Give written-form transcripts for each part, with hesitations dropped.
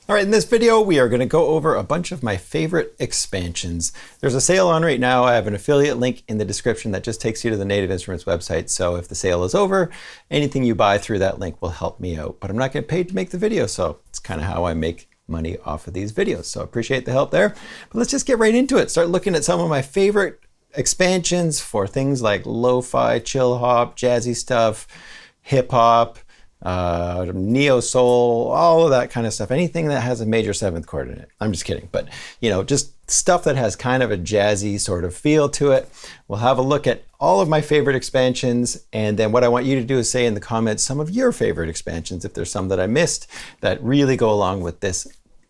All right, in this video, we are going to go over a bunch of my favorite expansions. There's a sale on right now. I have an affiliate link in the description that just takes you to the Native Instruments website. So if the sale is over, anything you buy through that link will help me out. But I'm not getting paid to make the video, so it's kind of how I make money off of these videos. So I appreciate the help there. But let's just get right into it. Start looking at some of my favorite expansions for things like lo-fi, chill hop, jazzy stuff, hip hop, neo soul, all of that kind of stuff. Anything that has a major seventh chord in it. I'm just kidding, but you know, just stuff that has kind of a jazzy sort of feel to it. We'll have a look at all of my favorite expansions, and then what I want you to do is say in the comments some of your favorite expansions, if there's some that I missed that really go along with this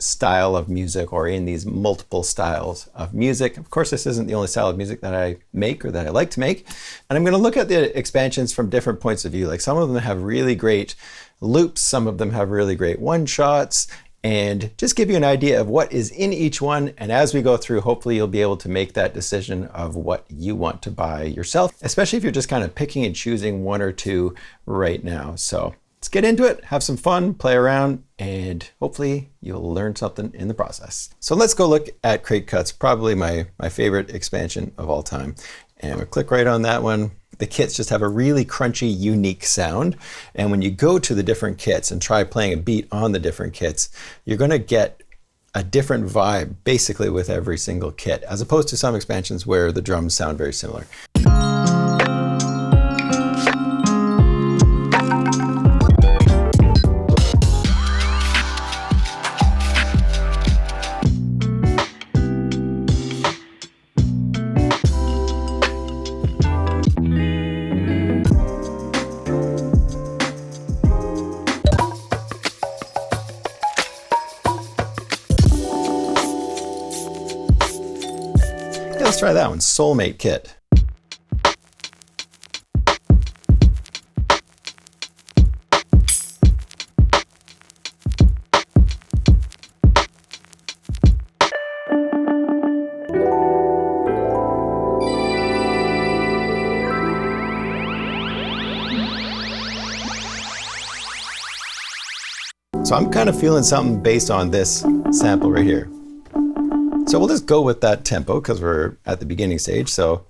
style of music or in these multiple styles of music. Of course, this isn't the only style of music that I make or that I like to make. And I'm going to look at the expansions from different points of view. Like some of them have really great loops, some of them have really great one-shots, and just give you an idea of what is in each one. And as we go through, hopefully you'll be able to make that decision of what you want to buy yourself, especially if you're just kind of picking and choosing one or two right now. So let's get into it, have some fun, play around, and hopefully you'll learn something in the process. So let's go look at Crate Cuts, probably my favorite expansion of all time. And we'll click right on that one. The kits just have a really crunchy, unique sound. And when you go to the different kits and try playing a beat on the different kits, you're gonna get a different vibe basically with every single kit, as opposed to some expansions where the drums sound very similar. Let's try that one, Soulmate Kit. So I'm kind of feeling something based on this sample right here. So we'll just go with that tempo because we're at the beginning stage. So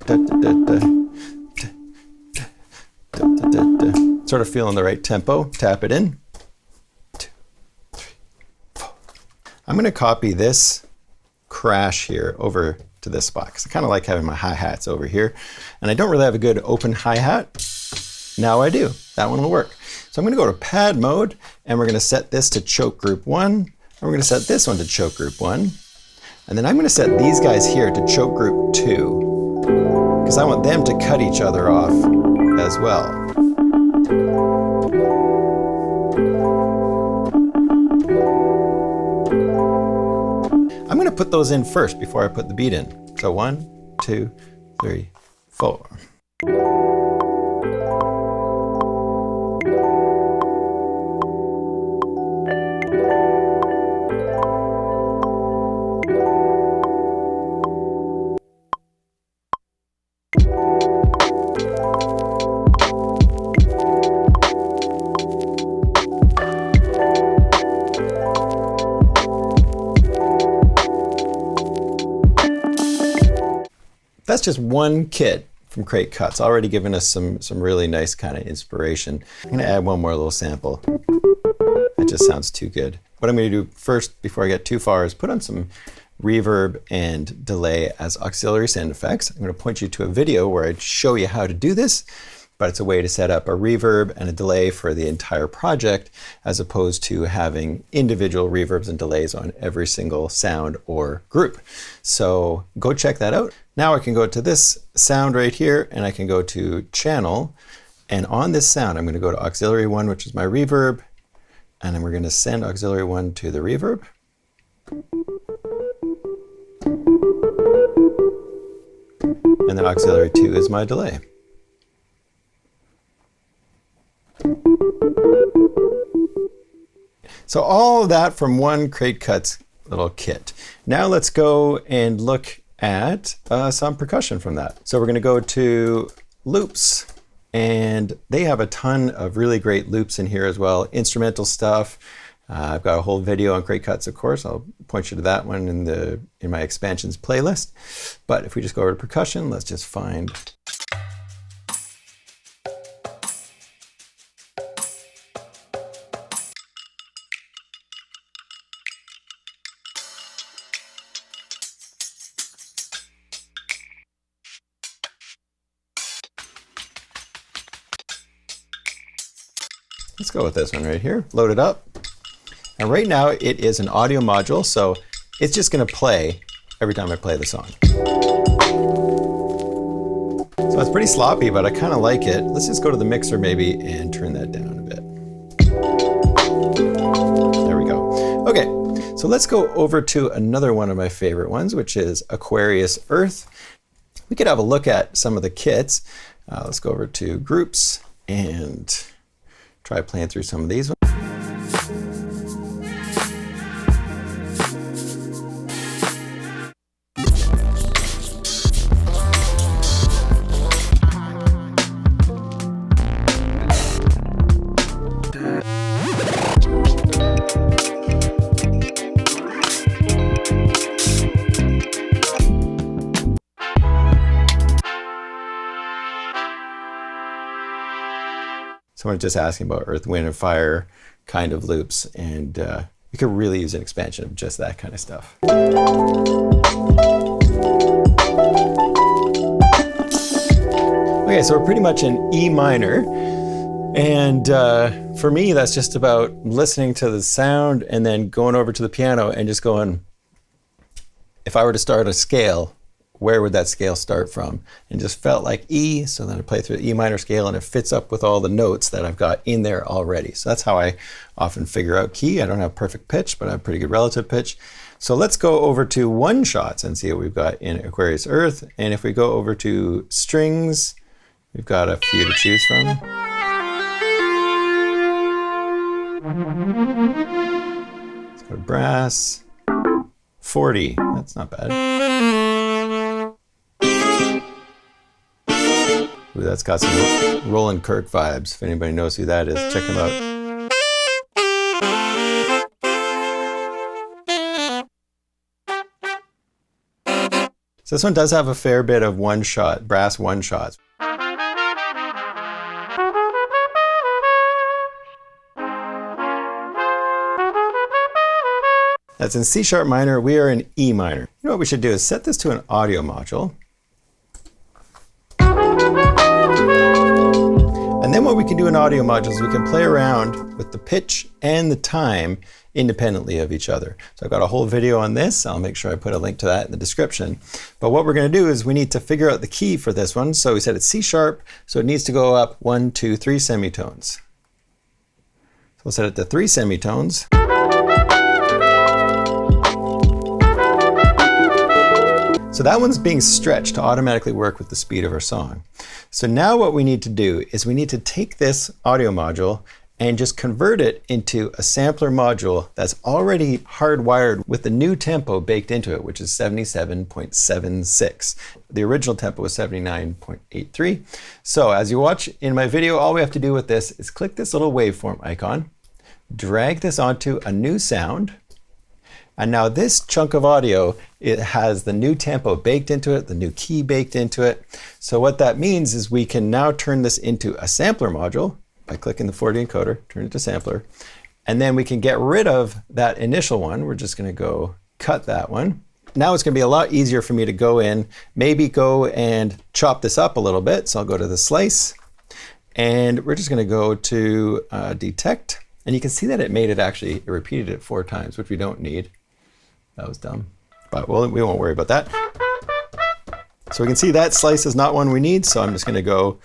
sort of feeling the right tempo, tap it in. 2, 3, 4. I'm going to copy this crash here over to this spot because I kind of like having my hi-hats over here. And I don't really have a good open hi-hat. Now I do. That one will work. So I'm going to go to pad mode and we're going to set this to choke group 1. And we're going to set this one to choke group 1. And then I'm going to set these guys here to choke group 2 because I want them to cut each other off as well. I'm going to put those in first before I put the beat in. So 1, 2, 3, 4. That's just one kit from Crate Cuts, already giving us some really nice kind of inspiration. I'm gonna add one more little sample. That just sounds too good. What I'm gonna do first, before I get too far, is put on some reverb and delay as auxiliary sound effects. I'm gonna point you to a video where I show you how to do this, but it's a way to set up a reverb and a delay for the entire project, as opposed to having individual reverbs and delays on every single sound or group. So go check that out. Now I can go to this sound right here and I can go to channel. And on this sound, I'm going to go to auxiliary 1, which is my reverb. And then we're going to send auxiliary 1 to the reverb. And then auxiliary 2 is my delay. So all of that from one Crate Cuts little kit. Now let's go and look at some percussion from that. So we're going to go to loops, and they have a ton of really great loops in here as well. Instrumental stuff, I've got a whole video on great cuts, of course. I'll point you to that one in my expansions playlist. But if we just go over to percussion, let's just find. Let's go with this one right here. Load it up. And right now it is an audio module, so it's just going to play every time I play the song. So it's pretty sloppy, but I kind of like it. Let's just go to the mixer maybe and turn that down a bit. There we go. Okay, so let's go over to another one of my favorite ones, which is Aquarius Earth. We could have a look at some of the kits. Let's go over to groups and try playing through some of these ones. Someone just asking about Earth, Wind, and Fire kind of loops, and you could really use an expansion of just that kind of stuff. Okay, so we're pretty much in E minor, and for me that's just about listening to the sound and then going over to the piano and just going, if I were to start a scale, where would that scale start from? And just felt like E, so then I play through the E minor scale and it fits up with all the notes that I've got in there already. So that's how I often figure out key. I don't have perfect pitch, but I have pretty good relative pitch. So let's go over to one shots and see what we've got in Aquarius Earth. And if we go over to strings, we've got a few to choose from. Let's go to brass. 40, that's not bad. Ooh, that's got some Roland Kirk vibes. If anybody knows who that is, check him out. So this one does have a fair bit of one shot, brass one shots. That's in C sharp minor, we are in E minor. You know what we should do is set this to an audio module. And then what we can do in audio modules, we can play around with the pitch and the time independently of each other. So I've got a whole video on this. I'll make sure I put a link to that in the description. But what we're going to do is we need to figure out the key for this one. So we said it's C sharp, so it needs to go up 1, 2, 3 semitones. So we'll set it to 3 semitones. So that one's being stretched to automatically work with the speed of our song. So now what we need to do is we need to take this audio module and just convert it into a sampler module that's already hardwired with the new tempo baked into it, which is 77.76. The original tempo was 79.83. So as you watch in my video, all we have to do with this is click this little waveform icon, drag this onto a new sound, and now this chunk of audio, it has the new tempo baked into it, the new key baked into it. So what that means is we can now turn this into a sampler module by clicking the 40 encoder, turn it to sampler, and then we can get rid of that initial one. We're just gonna go cut that one. Now it's gonna be a lot easier for me to go in, maybe go and chop this up a little bit. So I'll go to the slice, and we're just gonna go to detect, and you can see that it made it actually, it repeated it 4 times, which we don't need. That was dumb, but we won't worry about that. So we can see that slice is not one we need, so I'm just gonna go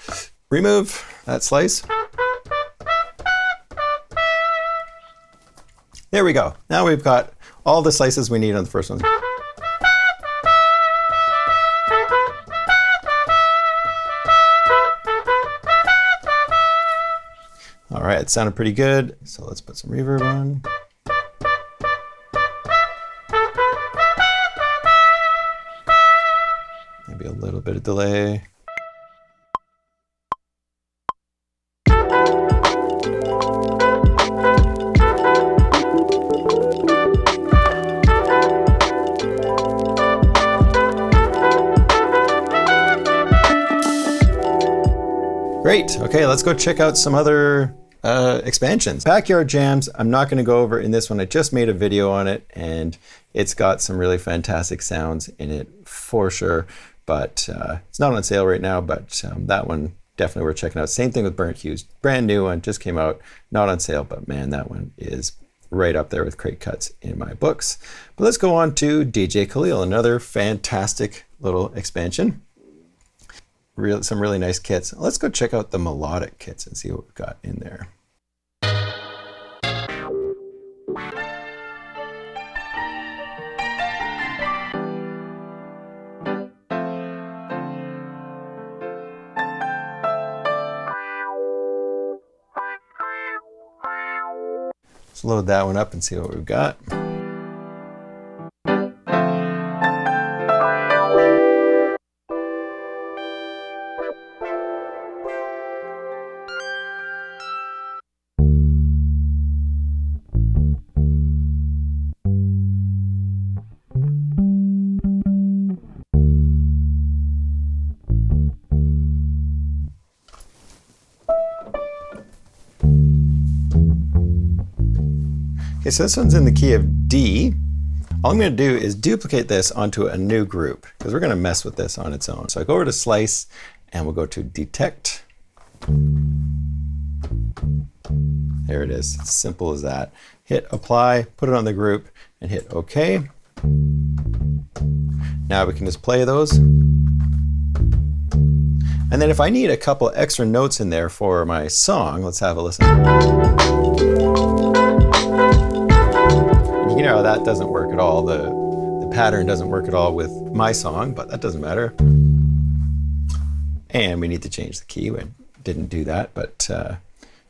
remove that slice. There we go. Now we've got all the slices we need on the first one. All right, it sounded pretty good. So let's put some reverb on. Maybe a little bit of delay. Great. Okay, let's go check out some other expansions. Backyard Jams, I'm not going to go over in this one. I just made a video on it, and it's got some really fantastic sounds in it for sure. But it's not on sale right now, but that one definitely worth checking out. Same thing with Burnt Hues. Brand new one, just came out, not on sale, but man, that one is right up there with crate cuts in my books. But let's go on to DJ Khalil, another fantastic little expansion. Some really nice kits. Let's go check out the melodic kits and see what we've got in there. Let's load that one up and see what we've got. Okay, so this one's in the key of D. All I'm going to do is duplicate this onto a new group because we're going to mess with this on its own. So I go over to Slice and we'll go to Detect. There it is. It's simple as that. Hit Apply, put it on the group, and hit OK. Now we can just play those. And then if I need a couple extra notes in there for my song, let's have a listen. You know, that doesn't work at all. The pattern doesn't work at all with my song, but that doesn't matter. And we need to change the key. We didn't do that, but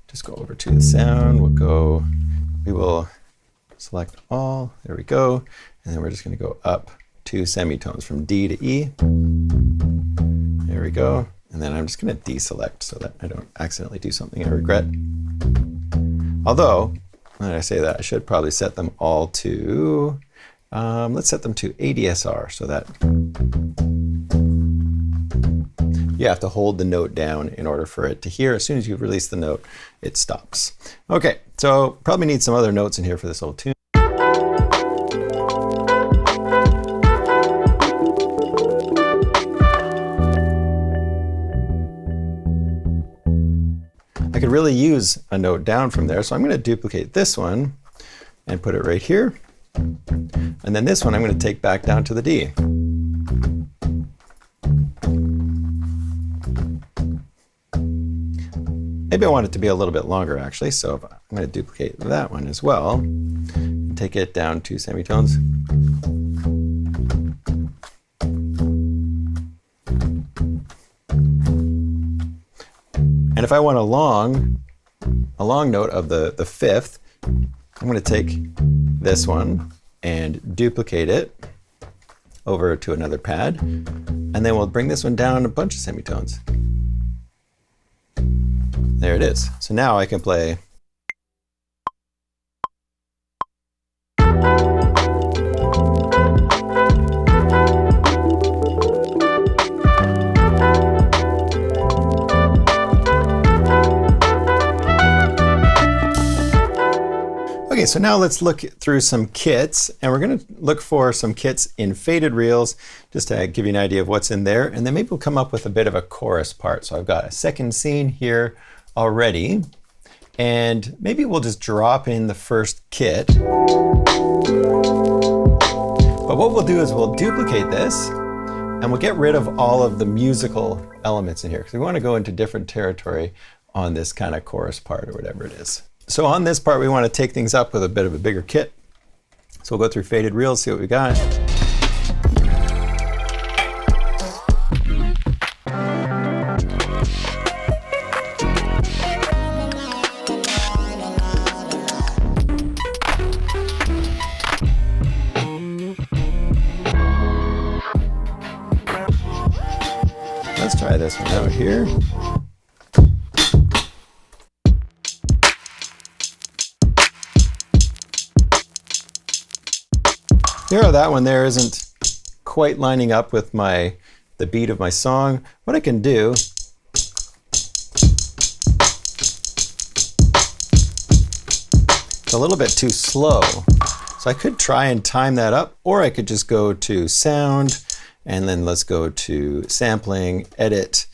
just go over to the sound. We will select all. There we go. And then we're just going to go up 2 semitones from D to E. There we go. And then I'm just going to deselect so that I don't accidentally do something I regret. Although, when I say that, I should probably set them all to, let's set them to ADSR so that you have to hold the note down in order for it to hear. As soon as you release the note, it stops. Okay, so probably need some other notes in here for this little tune. I could really use a note down from there, so I'm going to duplicate this one and put it right here. And then this one I'm going to take back down to the D. Maybe I want it to be a little bit longer actually, so I'm going to duplicate that one as well. Take it down 2 semitones. And if I want a long note of the 5th, I'm going to take this one and duplicate it over to another pad. And then we'll bring this one down a bunch of semitones. There it is. So now I can play. Okay, so now let's look through some kits, and we're going to look for some kits in faded reels just to give you an idea of what's in there, and then maybe we'll come up with a bit of a chorus part. So I've got a second scene here already, and maybe we'll just drop in the first kit. But what we'll do is we'll duplicate this, and we'll get rid of all of the musical elements in here because we want to go into different territory on this kind of chorus part or whatever it is. So on this part, we want to take things up with a bit of a bigger kit. So we'll go through faded reels, see what we got. Let's try this one out here. Here, that one there isn't quite lining up with the beat of my song. What I can do a little bit too slow. So I could try and time that up, or I could just go to sound, and then let's go to sampling, edit.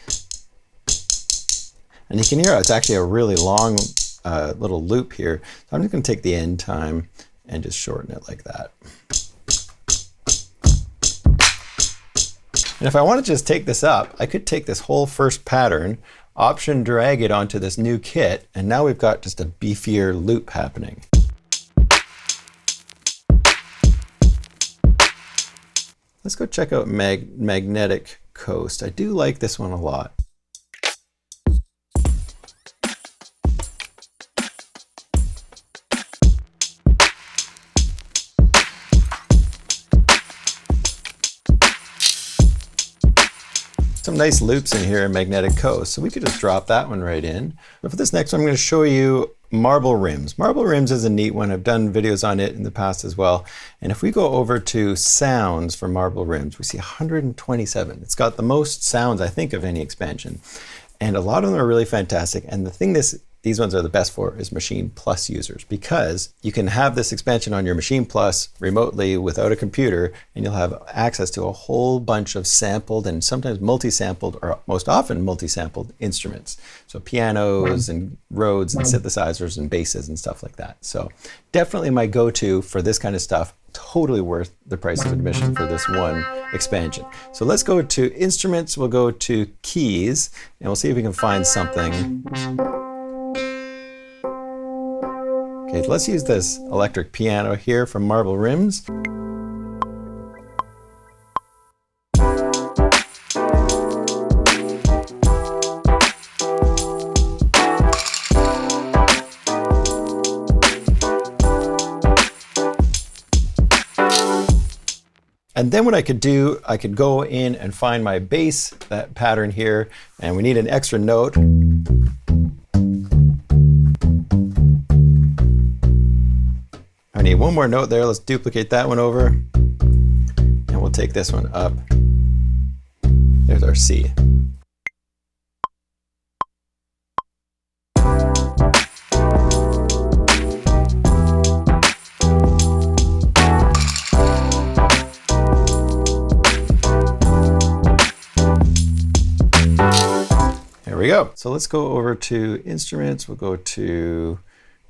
And you can hear it's actually a really long little loop here. So I'm just going to take the end time and just shorten it like that. And if I want to just take this up, I could take this whole first pattern, option drag it onto this new kit, and now we've got just a beefier loop happening. Let's go check out Magnetic Coast. I do like this one a lot. Some nice loops in here in Magnetic Coast, so we could just drop that one right in. But for this next one, I'm going to show you Marble Rims. Marble Rims is a neat one. I've done videos on it in the past as well. And if we go over to sounds for Marble Rims, we see 127. It's got the most sounds, I think, of any expansion. And a lot of them are really fantastic. And the thing these ones are the best for is Machine Plus users, because you can have this expansion on your Machine Plus remotely without a computer, and you'll have access to a whole bunch of sampled and sometimes multi-sampled, or most often multi-sampled instruments. So pianos and Rhodes and synthesizers and basses and stuff like that. So definitely my go-to for this kind of stuff. Totally worth the price of admission for this one expansion. So let's go to instruments, we'll go to keys, and we'll see if we can find something. Okay, let's use this electric piano here from Marble Rims. And then what I could do, I could go in and find my bass, that pattern here, and we need an extra note. I need one more note there. Let's duplicate that one over, and we'll take this one up. There's our C. There we go. So let's go over to instruments. We'll go to,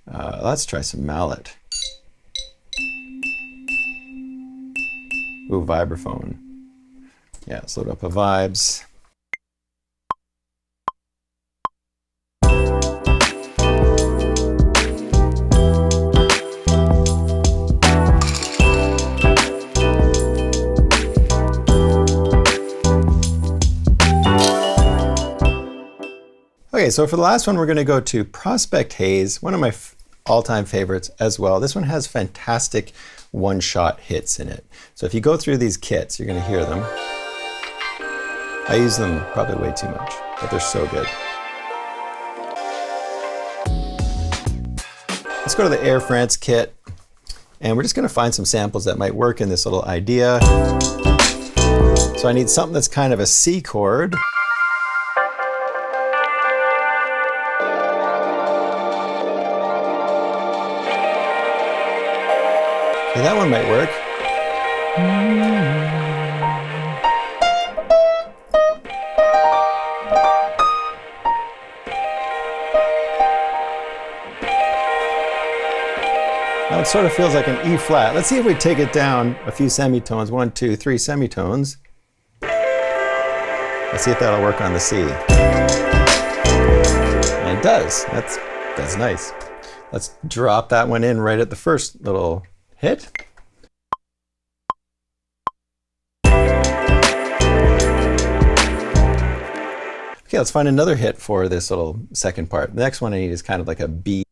let's try some mallet. Ooh, vibraphone. Yeah, let's load up a vibes. Okay, so for the last one, we're going to go to Prospect Haze, one of my all-time favorites as well. This one has fantastic one-shot hits in it. So if you go through these kits, you're going to hear them. I use them probably way too much, but they're so good. Let's go to the Air France kit, and we're just going to find some samples that might work in this little idea. So I need something that's kind of a C chord. Okay, that one might work. Now it sort of feels like an E flat. Let's see if we take it down a few semitones. 1, 2, 3 semitones. Let's see if that'll work on the C. And it does. That's nice. Let's drop that one in right at the first little hit. Okay, let's find another hit for this little second part. The next one I need is kind of like a B.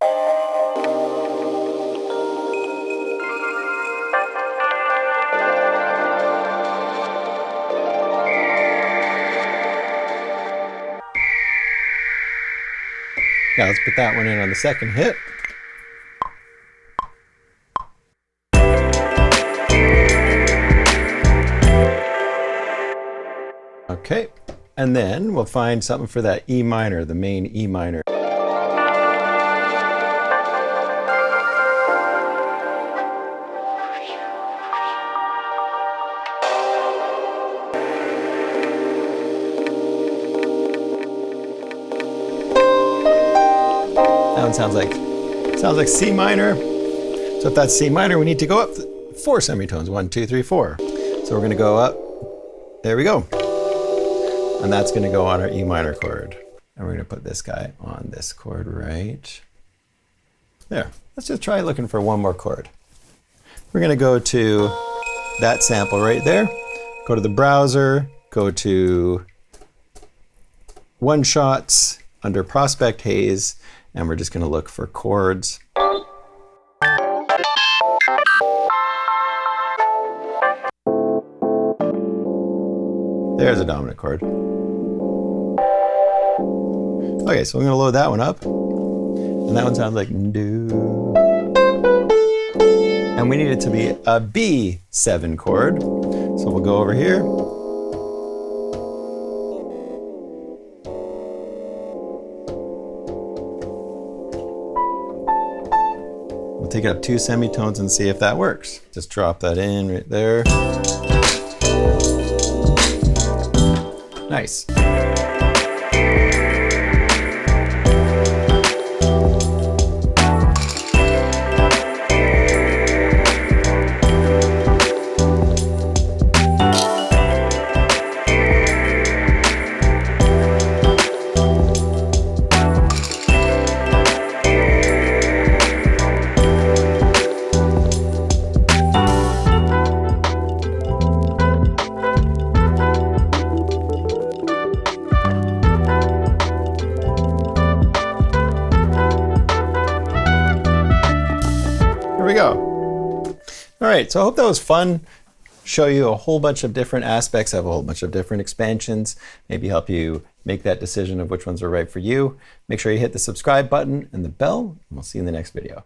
Yeah, let's put that one in on the second hit. Okay, and then we'll find something for that E minor, the main E minor. one sounds like C minor. So if that's C minor, we need to go up 4 semitones. 1, 2, 3, 4. So we're going to go up. There we go. And that's going to go on our E minor chord. And we're going to put this guy on this chord right there. Let's just try looking for one more chord. We're going to go to that sample right there. Go to the browser. Go to One Shots under Prospect Haze. And we're just going to look for chords. There's a dominant chord. Okay, so I'm going to load that one up. And that one sounds like do. And we need it to be a B7 chord. So we'll go over here. We'll take it up 2 semitones and see if that works. Just drop that in right there. Nice. Here we go. All right, so I hope that was fun. Show you a whole bunch of different aspects of a whole bunch of different expansions, maybe help you make that decision of which ones are right for you. Make sure you hit the subscribe button and the bell, and we'll see you in the next video.